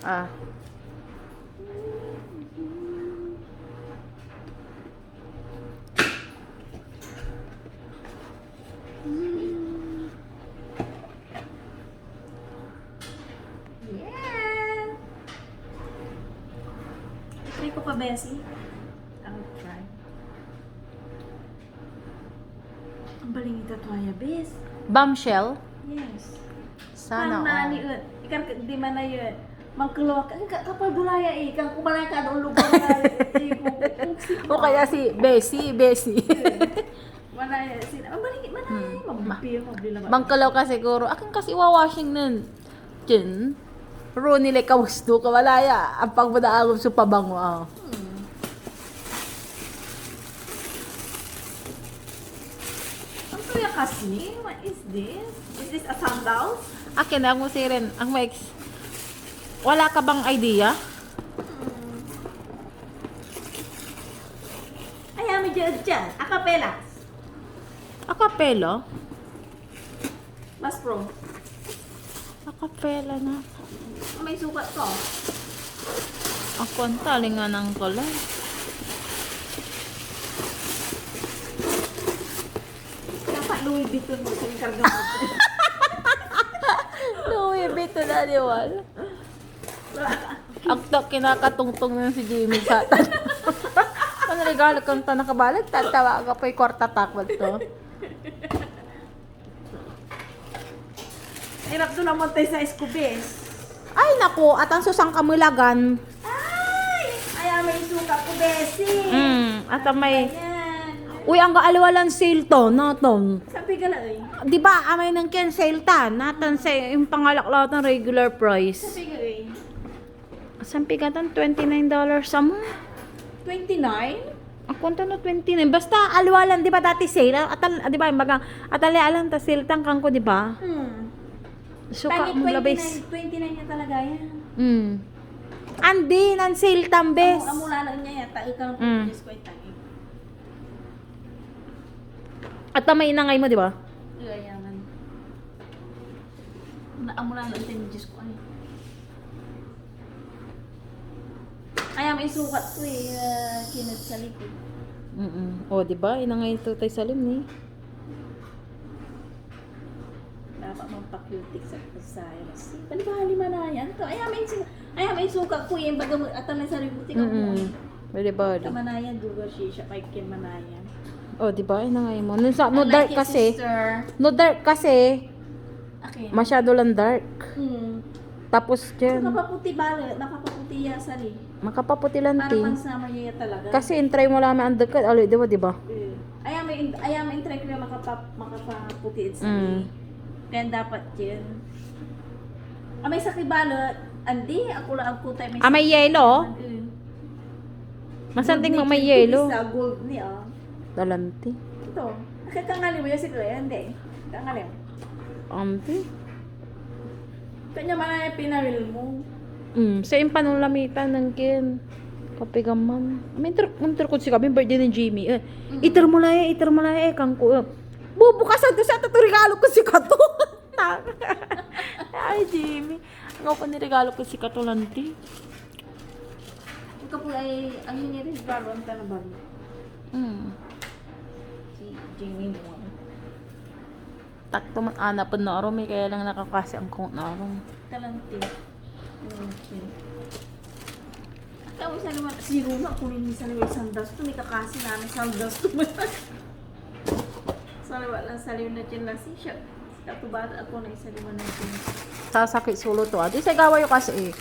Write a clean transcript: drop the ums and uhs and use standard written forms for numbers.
Ah. Yeah! Try ko pa, Bessie. I'll try. Ang baling ito, Tuaya, Bes. Bombshell? Yes. Sana Parang nani, all. ikan di mana yun. Mangkeluar ka, kapal dulaya ikan kumalay ka doon lugar na O kaya si Bessie. Mana ang baling mana magbipil magbila ba. Bangkalaw ka siguro. Akin kasi wawashing nun. Dyan. Ro nila kawasto ka walaya. Ang pagbadaagom sa pabango. Oh. Ang kaya kasi, what is this? Is this a sandals? Akin ang musirin. Ang Mex. Wala ka bang idea? Ay, may dyan. Akapelas. Acapella? Mas pro. Acapella na. May sukat ko. Ako ang talingan ng kulay. Dapat Louis Vuitton mo sa karga mo. Louis Vuitton na diwal. Ang kinakatungtong na si Jimmy sa tan. Kung regalo kang ta nakabalag, tatawa ka pa'y kwarta takwal to. Hirap doon naman tayo sa Escobes. Ay naku, at ang susang kamulagan. Ay! Ay, may sukat ko, Bessie. At ang may... Ayan. Uy, ang kaaliwalan sale to, naton. Sabi ka lang eh. Di ba, amay ng ken sale ta, naton sa yung pangalak ng regular price. Sabi ka eh. Sampi ka tan, $29 sa mo. 29? Ako no 29. Basta aliwalan, di ba dati sale? Di ba, atali-alam ta sale tang kang ko, di ba? Suka Tagi mo labis. 29 niya talaga yan. Andi, nan sale tambes. Amo lang niya yan. Tayo ka lang Mm. po. Diyos ko ay tayo. At may inangay mo, di ba? Gayangan. Amo lang tayo. Diyos ko ay. Ay, may sukat ko eh. Kinat sa likod. O, di ba? Inangay ito tayo salim ni. Dapat mampakutik sa Cyrus. Palibali manayan to. Ay, may sukat ko eh. Baga atalay sa ributik ako. Di ba? Manayan, dugo siya. Paikin manayan. O, di ba? Inangay mo. No I dark like it, kasi. sister. No dark kasi. Okay. Masyado lang dark. Tapos So, dyan, nakapaputi ba? Nakapaputi yan sa rin. makapaputi lang Para ti. pang summer niya talaga. Kasi intry mo lang ang undercut. Alo, di ba? Di ba? Ay, may try ko na makapaputi sa Mm. rin. Kaya dapat yun. May sakibalot. Andi, ako lang ang kutay. May yellow? Masanting mo may yellow. Sa gold niya. Dalanti. Ito. Nakakangali mo yun si Kuya. Hindi. Kangali mo. Ampi. Kanya man ay pinaril mo. Sa yung panulamitan ng kin. Kapigaman. May ko si kami birthday ni Jimmy. Itar mo lang kang ko. Bubukasan to sa regalo ko si Kato. Ay, Jimmy. Ang pa ni regalo ko si Kato lanti. Ang kapo ay, ang hinirin baro ang tanabag. Si Jamie mo. Takto man anapon na araw. May kaya lang nakakasi ang kong na araw. Talanti. Okay. Ikaw isa naman, siguro na kunin niya sa liwa sandas to, may kakasi namin sandas to. Sa liwa lang sa liwa na dyan lang siya. Katubata ako na isa liwa na dyan. Sasakit solo to. Di sa gawa yung kasi eh.